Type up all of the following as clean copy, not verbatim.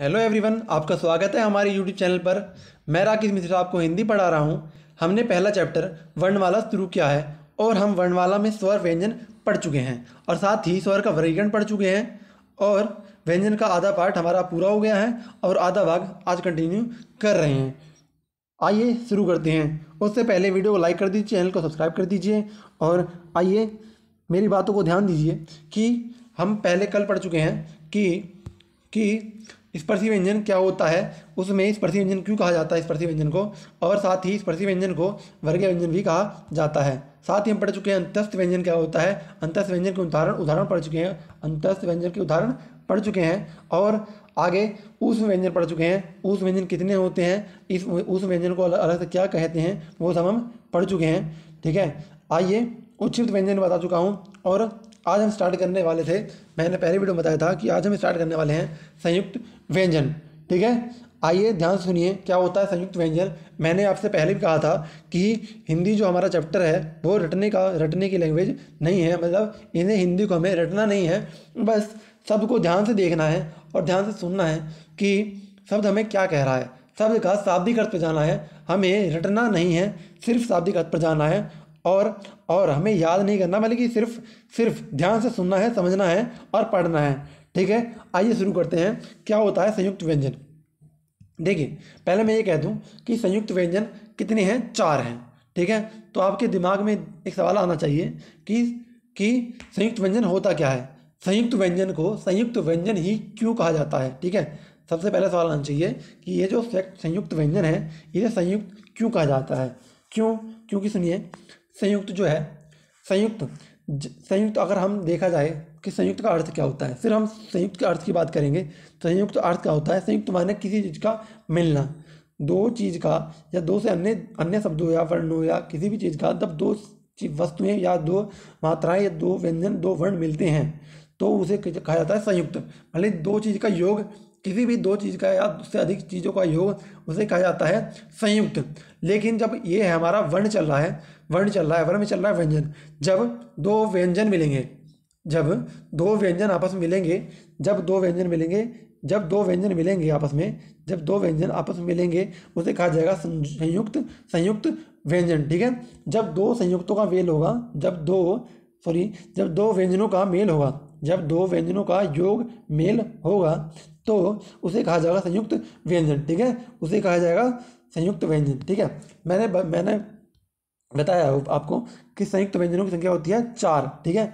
Hello everyone, आपका स्वागत है हमारे यूट्यूब चैनल पर। मैं राकेश मिश्रा आपको हिंदी पढ़ा रहा हूँ। हमने पहला चैप्टर वर्णमाला शुरू किया है और हम वर्णमाला में स्वर व्यंजन पढ़ चुके हैं और साथ ही स्वर का वर्गीकरण पढ़ चुके हैं और व्यंजन का आधा पार्ट हमारा पूरा हो गया है और आधा भाग आज कंटिन्यू कर रहे हैं। आइए शुरू करते हैं। उससे पहले वीडियो को लाइक कर दीजिए, चैनल को सब्सक्राइब कर दीजिए और आइए मेरी बातों को ध्यान दीजिए कि हम पहले कल पढ़ चुके हैं कि स्पर्शी व्यंजन क्या होता है, उसमें स्पर्शी व्यंजन क्यों कहा जाता है स्पर्शी व्यंजन को, और साथ ही स्पर्शी व्यंजन को वर्गीय व्यंजन भी कहा जाता है। साथ ही हम पढ़ चुके हैं अंतस्थ व्यंजन क्या होता है, अंतस्थ व्यंजन के उदाहरण पढ़ चुके हैं, अंतस्थ व्यंजन के उदाहरण पढ़ चुके हैं और आगे ऊष्म व्यंजन पढ़ चुके हैं। ऊष्म व्यंजन कितने होते हैं, इस ऊष्म व्यंजन को अलग से क्या कहते हैं, वो सब हम पढ़ चुके हैं। ठीक है, आइए उच्छिष्ट व्यंजन बता चुका हूँ और आज हम स्टार्ट करने वाले थे, मैंने पहले वीडियो में बताया था कि आज हम स्टार्ट करने वाले हैं संयुक्त व्यंजन। ठीक है, आइए ध्यान से सुनिए क्या होता है संयुक्त व्यंजन। मैंने आपसे पहले भी कहा था कि हिंदी जो हमारा चैप्टर है वो रटने की लैंग्वेज नहीं है, मतलब इन्हें हिंदी को हमें रटना नहीं है, बस शब्द को ध्यान से देखना है और ध्यान से सुनना है कि शब्द हमें क्या कह रहा है। शब्द का शाब्दिक अर्थ पर जाना है, हमें रटना नहीं है, सिर्फ शाब्दिक अर्थ पर जाना है और हमें याद नहीं करना, बल्कि सिर्फ ध्यान से सुनना है, समझना है और पढ़ना है। ठीक है, आइए शुरू करते हैं। क्या होता है संयुक्त व्यंजन। देखिए, पहले मैं ये कह दूं कि संयुक्त व्यंजन कितने हैं, 4 हैं। ठीक है, तो आपके दिमाग में एक सवाल आना चाहिए कि संयुक्त व्यंजन होता क्या है, संयुक्त व्यंजन को संयुक्त व्यंजन ही क्यों कहा जाता है। ठीक है, सबसे पहले सवाल आना चाहिए कि ये जो संयुक्त व्यंजन है इसे संयुक्त क्यों कहा जाता है। क्योंकि सुनिए, संयुक्त जो है संयुक्त अगर हम देखा जाए कि संयुक्त का अर्थ क्या होता है, फिर हम संयुक्त के अर्थ की बात करेंगे। संयुक्त अर्थ क्या होता है, संयुक्त माने किसी चीज़ का मिलना, दो चीज़ का या दो से अन्य शब्दों या वर्णों या किसी भी चीज़ का जब दो वस्तुएं या दो मात्राएं या दो व्यंजन दो वर्ण मिलते हैं तो उसे कहा जाता है संयुक्त। भले दो चीज़ का योग, किसी भी दो चीज़ का या उससे अधिक चीज़ों का योग, उसे कहा जाता है संयुक्त। लेकिन जब ये है हमारा वर्ण में चल रहा है व्यंजन, जब दो व्यंजन मिलेंगे, जब दो व्यंजन आपस में मिलेंगे उसे कहा जाएगा संयुक्त व्यंजन। ठीक है, जब दो संयुक्तों का मेल होगा, जब दो व्यंजनों का मेल होगा, जब दो व्यंजनों का योग मेल होगा तो उसे कहा जाएगा संयुक्त व्यंजन। ठीक है, उसे कहा जाएगा संयुक्त व्यंजन। ठीक है, मैंने बताया आपको कि संयुक्त व्यंजनों की संख्या होती है 4। ठीक है,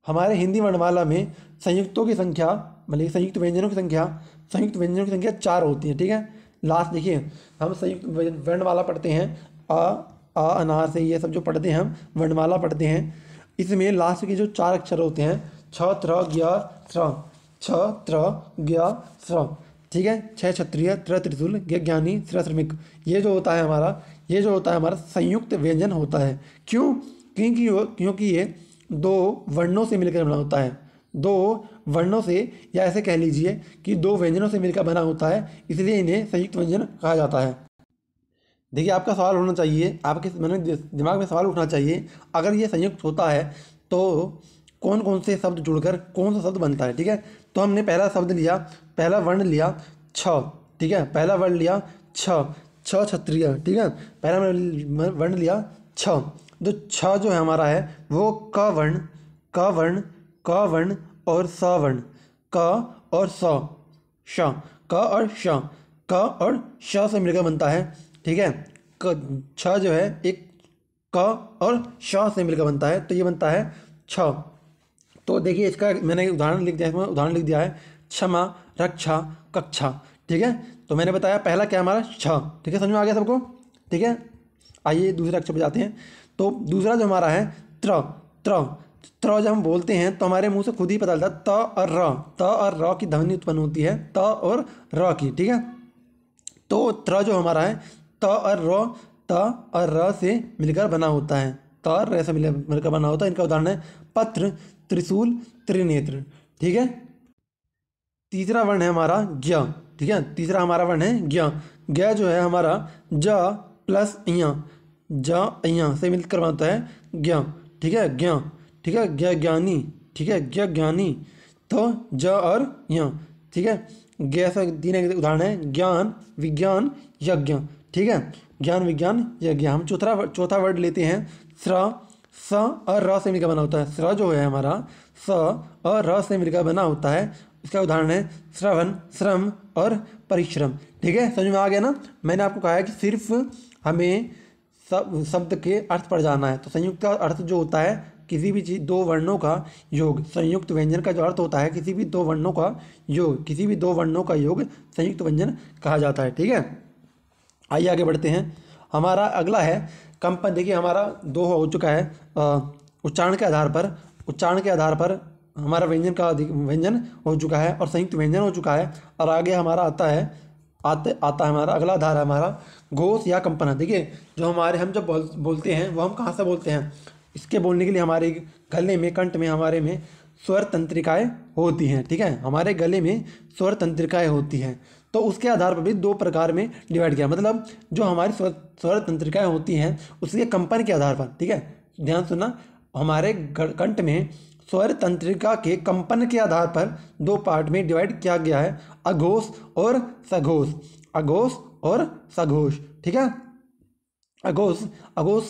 हमारे हिंदी वर्णमाला में संयुक्तों की संख्या, मतलब संयुक्त व्यंजनों की संख्या 4 होती है। ठीक है, लास्ट देखिए, हम संयुक्त वर्णमाला पढ़ते हैं, आ अनार से ये सब जो पढ़ते हैं हम वर्णमाला पढ़ते हैं, इसमें लास्ट के जो 4 अक्षर होते हैं छ त्र ज्ञ स्र। ठीक है, 6 क्षत्रिय, त्र त्रिशूल, ज्ञानी, स्र श्रमिक, ये जो होता है हमारा संयुक्त व्यंजन होता है। क्योंकि ये दो वर्णों से मिलकर बना होता है, दो वर्णों से, या ऐसे कह लीजिए कि दो व्यंजनों से मिलकर बना होता है, इसलिए इन्हें संयुक्त व्यंजन कहा जाता है। देखिए, आपका सवाल होना चाहिए, आपके दिमाग में सवाल उठना चाहिए, अगर ये संयुक्त होता है तो कौन कौन से शब्द जुड़कर कौन सा शब्द बनता है। ठीक है, तो हमने पहला वर्ण लिया छ। ठीक है, पहला वर्ण लिया छ क्षत्रिय। ठीक है, पहला वर्ण लिया छ। तो छ जो है हमारा है वो क वर्ण और स वर्ण, क और श से मिलकर बनता है। ठीक है, छ जो है एक क और श से मिलकर बनता है, तो ये बनता है छ। तो देखिए, इसका मैंने उदाहरण लिख दिया है, क्षमा, रक्षा, कक्षा। ठीक है, तो मैंने बताया पहला क्या हमारा छ। ठीक है, समझ में आ गया सबको। ठीक है, आइए दूसरे अक्षर पर जाते हैं। तो दूसरा जो हमारा है त्र जब हम बोलते हैं तो हमारे मुंह से खुद ही पता चलता है त और र की ध्वनि उत्पन्न होती है, त और र की। ठीक है, तो त्र जो हमारा है त और र से मिलकर बना होता है, त और र से मिलकर बना होता है। इनका उदाहरण है पत्र, त्रिशूल, त्रिनेत्र। ठीक है, तीसरा वर्ण है हमारा ज्ञ। ठीक है, तीसरा हमारा वर्ण है ज्ञ जो है हमारा ज प्लस य से मिलकर बनता है ज्ञ। ठीक है, ज्ञानी। ठीक है, ज्ञानी, तो ज और य ठीक है। गैस 3 उदाहरण है, ज्ञान, विज्ञान, यज्ञ। ठीक है, ज्ञान, विज्ञान, यज्ञ। हम चौथा वर्ड लेते हैं स्र। स और र से मिलकर बना होता है। स्र जो है हमारा स और र से मिलकर बना होता है। इसका उदाहरण है श्रवण, श्रम और परिश्रम। ठीक है, समझ में आ गया ना। मैंने आपको कहा है कि सिर्फ हमें शब्द के अर्थ पर जाना है। तो संयुक्त का अर्थ जो होता है किसी भी चीज़ 2 वर्णों का योग। संयुक्त व्यंजन का जो अर्थ होता है किसी भी 2 वर्णों का योग, किसी भी 2 वर्णों का योग संयुक्त व्यंजन कहा जाता है। ठीक है, आइए आगे बढ़ते हैं। हमारा अगला है कंपन। देखिए हमारा 2 हो चुका है उच्चारण के आधार पर। उच्चारण के आधार पर हमारा व्यंजन हो चुका है और संयुक्त व्यंजन हो चुका है। और आगे हमारा आता है हमारा अगला आधार है हमारा घोष या कंपन। देखिए जो हम जब बोलते हैं वो हम कहाँ से बोलते हैं। इसके बोलने के लिए हमारे गले में, कंठ में, हमारे में स्वर तंत्रिकाएँ होती हैं। ठीक है, हमारे गले में स्वर तंत्रिकाएँ होती हैं। तो उसके आधार पर भी 2 प्रकार में डिवाइड किया। मतलब जो हमारी स्वर तंत्रिकाएँ होती हैं उसके कंपन के आधार पर। ठीक है, ध्यान सुनना, हमारे कंठ में स्वर तंत्रिका के कंपन के आधार पर 2 पार्ट में डिवाइड किया गया है, अघोष और सघोष। अघोष और सघोष। ठीक है, अघोष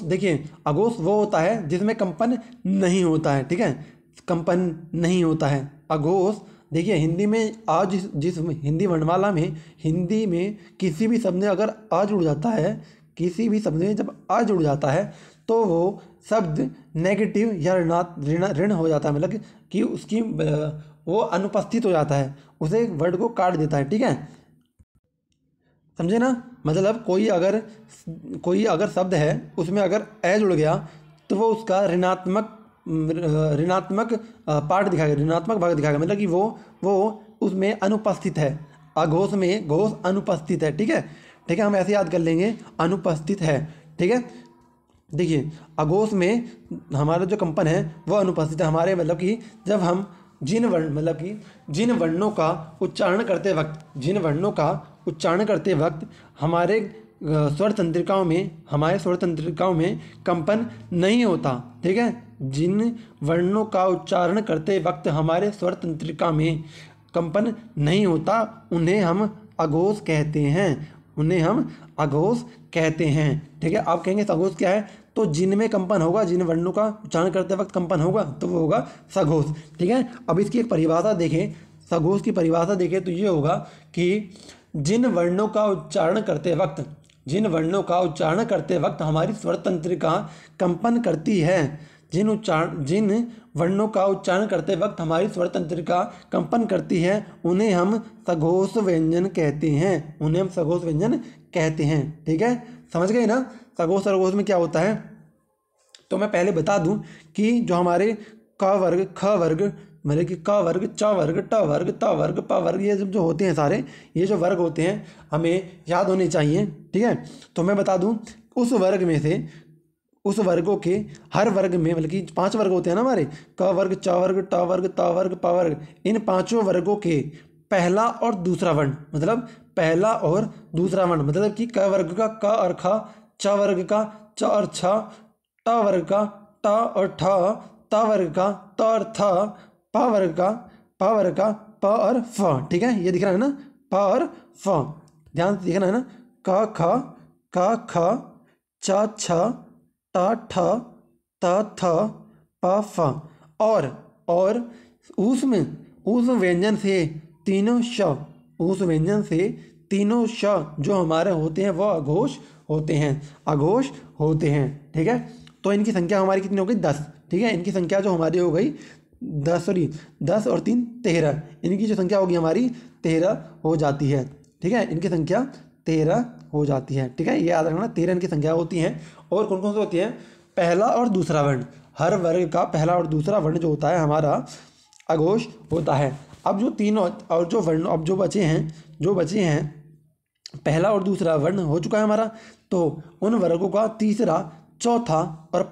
देखिए, अघोष वो होता है जिसमें कंपन नहीं होता है। ठीक है, कंपन नहीं होता है। अघोष देखिए हिंदी में आज जिस हिंदी वर्णमाला में हिंदी में किसी भी शब्द में अगर आ जुड़ जाता है, किसी भी शब्द में जब आ जुड़ जाता है तो वो शब्द नेगेटिव या ऋण हो जाता है। मतलब कि उसकी वो अनुपस्थित हो जाता है, उसे वर्ड को काट देता है। ठीक है, समझे ना। मतलब कोई अगर शब्द है उसमें अगर ए जुड़ गया तो वो उसका ऋणात्मक पार्ट दिखाएगा, ऋणात्मक भाग दिखाएगा। मतलब कि वो उसमें अनुपस्थित है। अघोष में घोष अनुपस्थित है। ठीक है, हम ऐसे याद कर लेंगे, अनुपस्थित है। ठीक है, देखिए अघोष में हमारा जो कंपन है वो अनुपस्थित है हमारे। मतलब कि जब हम जिन वर्णों का उच्चारण करते वक्त हमारे स्वर तंत्रिकाओं में कंपन नहीं होता। ठीक है, जिन वर्णों का उच्चारण करते वक्त हमारे स्वर तंत्रिका में कंपन नहीं होता उन्हें हम अघोष कहते हैं। ठीक है, आप कहेंगे सघोष क्या है, तो जिन में कंपन होगा, जिन वर्णों का उच्चारण करते वक्त कंपन होगा तो वो होगा सघोष। ठीक है, अब इसकी एक परिभाषा देखें, सघोष की परिभाषा देखें तो ये होगा कि जिन वर्णों का उच्चारण करते वक्त हमारी स्वर तंत्रिका कंपन करती है, जिन वर्णों का उच्चारण करते वक्त हमारी स्वर तंत्रिका कंपन करती है उन्हें हम सघोष व्यंजन कहते हैं। ठीक है, समझ गए ना। सघोष और अघोष में क्या होता है, तो मैं पहले बता दूं कि जो हमारे क वर्ग, ख वर्ग, मतलब कि क वर्ग, च वर्ग, ट वर्ग, त वर्ग, प वर्ग, ये जो होते हैं सारे, ये जो वर्ग होते हैं हमें याद होने चाहिए। ठीक है, तो मैं बता दूं उस वर्गों के हर वर्ग में, मतलब कि 5 वर्ग होते हैं ना हमारे, क वर्ग, च वर्ग, ट वर्ग, त वर्ग, प वर्ग, इन 5 वर्गों के पहला और दूसरा वर्ण, मतलब कि क वर्ग का क और ख, च वर्ग का च और छ, ट वर्ग का ट और ठ, त वर्ग का त और थ, प वर्ग का प और फ। ठीक है, ये दिख रहा है ना, प और फ, ध्यान से दिखना है ना। क ख, च छ, ट ठ, त थ, प फ। और उस व्यंजन से तीनों श जो हमारे होते हैं वो अघोष होते हैं। ठीक है, तो इनकी संख्या हमारी कितनी हो गई, 10। ठीक है, इनकी संख्या जो हमारी हो गई 10 और 3 13, इनकी जो संख्या होगी हमारी 13 हो जाती है। ठीक है, इनकी संख्या 13 हो जाती है। ठीक है, ये याद रखना, 13 इनकी संख्या होती हैं। और कौन कौन से होती हैं, पहला और दूसरा वर्ण, हर वर्ग का पहला और दूसरा वर्ण जो होता है हमारा अघोष होता है। अब जो तीनों और जो वर्ण अब जो बचे हैं पहला और दूसरा वर्ण हो चुका है हमारा, तो उन वर्गों का तीसरा, चौथा और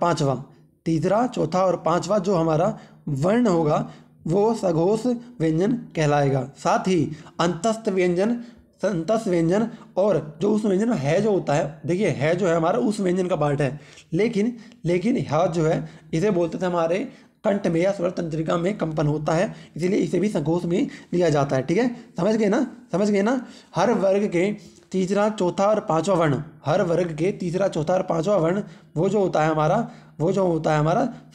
पांचवा जो हमारा वर्ण होगा वो सघोष व्यंजन कहलाएगा। साथ ही अंतस्थ व्यंजन और जो उस व्यंजन में है जो होता है, देखिए है जो है हमारा उस व्यंजन का पार्ट है, लेकिन हाँ जो है इसे बोलते थे हमारे कंठ में या स्वर तंत्रिका में कंपन होता है, इसीलिए इसे भी सघोष में लिया जाता है। ठीक है, समझ गए ना, समझ गए ना। हर वर्ग के तीसरा, चौथा और पांचवा वर्ण, हर वर्ग के तीसरा, चौथा और पांचवा वर्ण वो जो होता है हमारा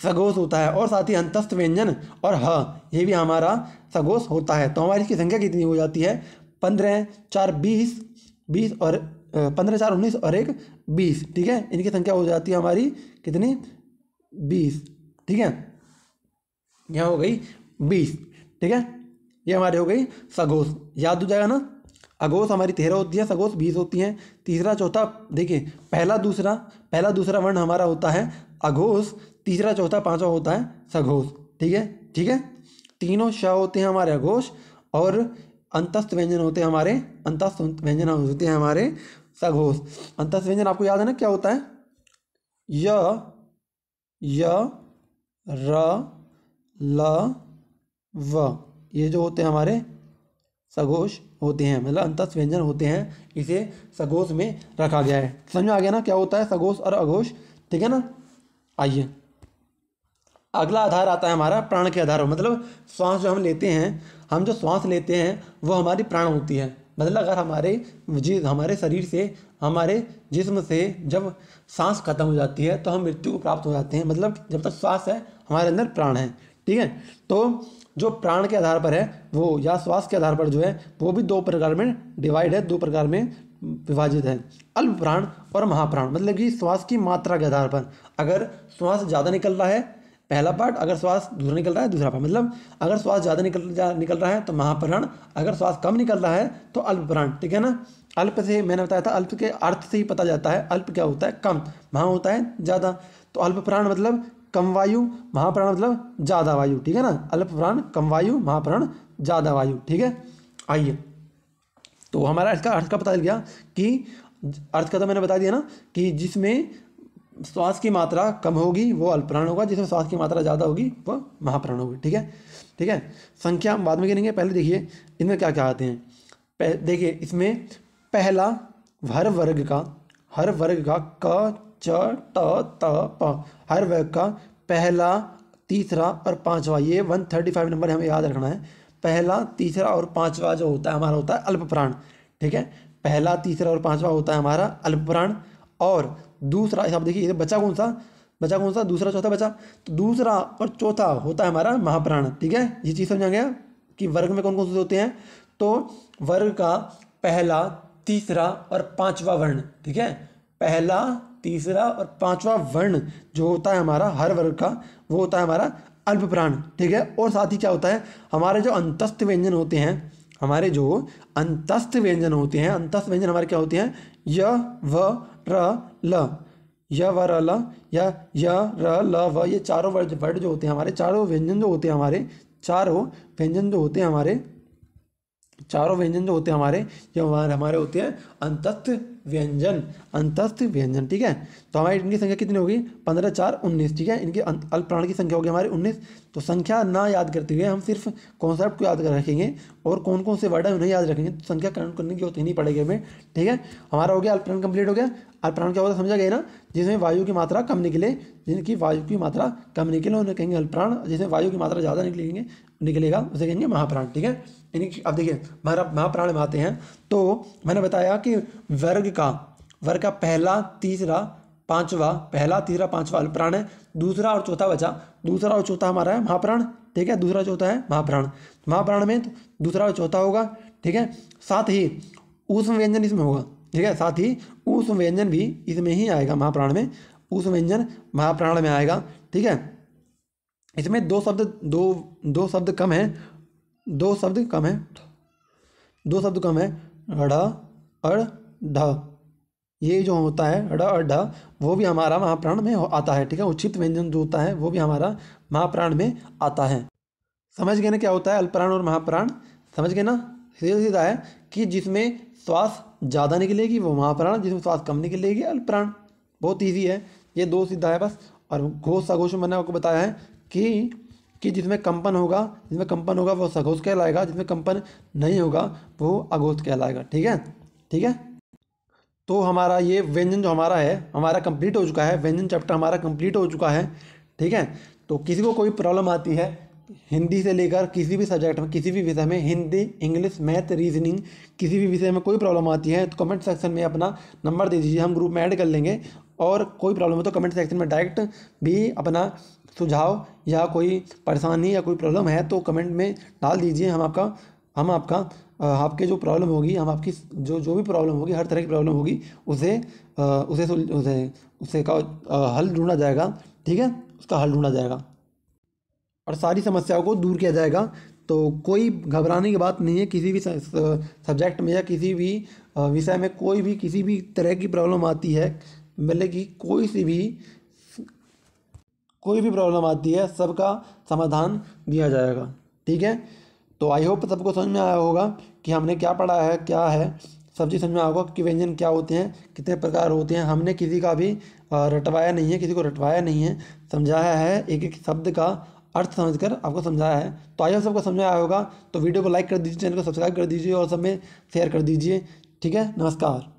सघोष होता है। और साथ ही अंतस्थ व्यंजन और ह ये भी हमारा सघोष होता है। तो हमारी इसकी संख्या कितनी हो जाती है? 15, 4, 20, 20 और 15, 4, 19 और 1, 20। ठीक है, इनकी संख्या हो जाती है हमारी कितनी? 20। ठीक है, यहाँ हो गई 20। ठीक है, ये हमारी हो गई सघोष, याद हो जाएगा ना। अघोष हमारी 13 होती है, सघोष 20 होती हैं। तीसरा, चौथा, देखिए पहला दूसरा वर्ण हमारा होता है अघोष, तीसरा, चौथा, पांचवा होता है सघोष। ठीक है, ठीक है, तीनों श होते हैं हमारे अघोष और अंतस्थ व्यंजन होते हैं हमारे सघोष। अंतस्थ व्यंजन आपको याद है ना क्या होता है? य, र, ल, व, ये जो होते हैं हमारे सघोष होते हैं, मतलब अंतस्थ व्यंजन होते हैं, इसे सघोष में रखा गया है। समझ में आ गया ना क्या होता है सघोष और अघोष? ठीक है ना। आइए अगला आधार आता है हमारा प्राण के आधार, मतलब श्वास जो हम लेते हैं, हम जो श्वास लेते हैं वो हमारी प्राण होती है। मतलब अगर हमारे शरीर से, हमारे जिस्म से जब सांस खत्म हो जाती है तो हम मृत्यु को प्राप्त हो जाते हैं। मतलब जब तक श्वास है हमारे अंदर प्राण है। ठीक है, तो जो प्राण के आधार पर है वो, या श्वास के आधार पर जो है वो भी दो प्रकार में डिवाइड है, दो प्रकार में विभाजित है, अल्प प्राण और महाप्राण। मतलब कि श्वास की मात्रा के आधार पर, अगर श्वास ज़्यादा निकल रहा है पहला पार्ट, अगर श्वास दूसरा निकल रहा है दूसरा पार्ट। मतलब अगर श्वास ज़्यादा निकल रहा है तो महाप्राण, अगर श्वास कम निकल रहा है तो अल्प प्राण। ठीक है ना। अल्प से मैंने बताया था, अल्प के अर्थ से ही पता जाता है अल्प क्या होता है, कम, महा होता है ज़्यादा। तो अल्प प्राण मतलब कम वायु, महाप्राण मतलब ज़्यादा वायु। ठीक है ना, अल्प प्राण कम वायु, महाप्राण ज़्यादा वायु। ठीक है, आइए तो हमारा इसका अर्थ का पता चल गया कि अर्थ का तो मैंने बता दिया ना कि जिसमें श्वास की मात्रा कम होगी वो अल्प प्राण होगा, जिसमें श्वास की मात्रा ज़्यादा होगी वो महाप्राण होगी। ठीक है, ठीक है, संख्या हम बाद में गिनेंगे, पहले देखिए इनमें क्या क्या आते हैं। देखिए इसमें पहला हर वर्ग का क, च, ट, त, प, हर वर्ग का पहला, तीसरा और पांचवा, ये 135 नंबर हमें याद रखना है। पहला, तीसरा और पांचवा जो होता है हमारा होता है अल्प प्राण। ठीक है, पहला, तीसरा और पांचवा होता है हमारा अल्प प्राण। और दूसरा, आप देखिए बचा कौन सा, दूसरा, चौथा बचा, तो दूसरा और चौथा होता है हमारा महाप्राण। ठीक है, ये चीज़ समझ आ गया कि वर्ग में कौन कौन से होते हैं। तो वर्ग का पहला, तीसरा और पांचवा वर्ण, ठीक है, पहला, तीसरा और पांचवा वर्ण जो होता है हमारा हर वर्ग का, वो होता है हमारा अल्प प्राण। ठीक है, और साथ ही क्या होता है, हमारे जो अंतस्थ व्यंजन होते हैं, अंतस्थ व्यंजन हमारे क्या होते हैं, य, व, र, ल, य, व, र, ल, या य, र, ल, व, ये चारों वर्ड जो होते हैं हमारे, चारों व्यंजन जो होते हैं हमारे, ये हमारे होते हैं अंतस्थ व्यंजन। ठीक है, तो हमारी इनकी संख्या कितनी होगी, 15, 4, 19। ठीक है, इनके अल्प प्राण की संख्या होगी हमारी 19। तो संख्या ना याद करते हुए हम सिर्फ कॉन्सेप्ट को याद कर रखेंगे और कौन कौन से वर्ड है उन्हें याद रखेंगे, तो संख्या काउंट करने की होती नहीं पड़ेगी हमें। ठीक है, हमारा हो गया अल्प प्राण कंप्लीट हो गया। अल्प प्राण क्या होता है समझा गया ना, जिसमें वायु की मात्रा कम निकले, उन्हें कहेंगे अल्प प्राण। जिसमें वायु की मात्रा ज़्यादा निकलेगा उसे कहेंगे महाप्राण। ठीक है, अब देखिए महाप्राण में आते हैं। तो मैंने बताया कि वर्ग का पहला, तीसरा, पांचवा अल्प प्राण है, दूसरा और चौथा बचा, दूसरा और चौथा हमारा है महाप्राण। ठीक है, दूसरा चौथा है महाप्राण में तो दूसरा और चौथा होगा। ठीक है, साथ ही ऊष्म व्यंजन इसमें होगा। ठीक है, साथ ही ऊष्म व्यंजन भी इसमें ही आएगा, महाप्राण में ऊष्म व्यंजन महाप्राण में आएगा। ठीक है, इसमें दो शब्द कम है, ढ़ और ढ, ये जो होता है ढ़ और ढ वो भी हमारा महाप्राण में आता है। ठीक है, उच्छित व्यंजन जो होता है वो भी हमारा महाप्राण में आता है। समझ गए ना क्या होता है अल्पप्राण और महाप्राण, समझ गए ना। सीधा है कि जिसमें श्वास ज़्यादा निकलेगी वो महाप्राण, जिसमें श्वास कम निकलेगी अल्पप्राण। बहुत ईजी है, ये दो सीधा है बस। और घोष सघोष मैंने आपको बताया है कि जिसमें कंपन होगा वो सघोष कहलाएगा, जिसमें कंपन नहीं होगा वो अघोष कहलाएगा। ठीक है, तो हमारा ये व्यंजन जो हमारा कंप्लीट हो चुका है, व्यंजन चैप्टर हमारा कंप्लीट हो चुका है। ठीक है, तो किसी को कोई प्रॉब्लम आती है हिंदी से लेकर किसी भी सब्जेक्ट में, किसी भी विषय में, हिंदी, इंग्लिश, मैथ, रीजनिंग, किसी भी विषय में कोई प्रॉब्लम आती है तो कमेंट सेक्शन में अपना नंबर दे दीजिए, हम ग्रुप में ऐड कर लेंगे। और कोई प्रॉब्लम हो तो कमेंट सेक्शन में डायरेक्ट भी अपना सुझाव या कोई परेशानी या कोई प्रॉब्लम है तो कमेंट में डाल दीजिए। हम आपका आपके जो प्रॉब्लम होगी, हम आपकी जो भी प्रॉब्लम होगी, हर तरह की प्रॉब्लम होगी उसे का हल ढूंढा जाएगा। ठीक है, उसका हल ढूंढा जाएगा और सारी समस्याओं को दूर किया जाएगा। तो कोई घबराने की बात नहीं है। किसी भी सब्जेक्ट में या किसी भी विषय में कोई भी किसी भी तरह की प्रॉब्लम आती है, मतलब कि कोई भी प्रॉब्लम आती है, सबका समाधान दिया जाएगा। ठीक है, तो आई होप सबको समझ में आया होगा कि हमने क्या पढ़ा है, क्या है, सब चीज़ समझ में आया होगा कि व्यंजन क्या होते हैं, कितने प्रकार होते हैं। हमने किसी का भी रटवाया नहीं है, किसी को रटवाया नहीं है, समझाया है, एक एक शब्द का अर्थ समझकर आपको समझाया है। तो आई होप सबको समझ में आया होगा। तो वीडियो को लाइक कर दीजिए, चैनल को सब्सक्राइब कर दीजिए और सब में शेयर कर दीजिए। ठीक है, नमस्कार।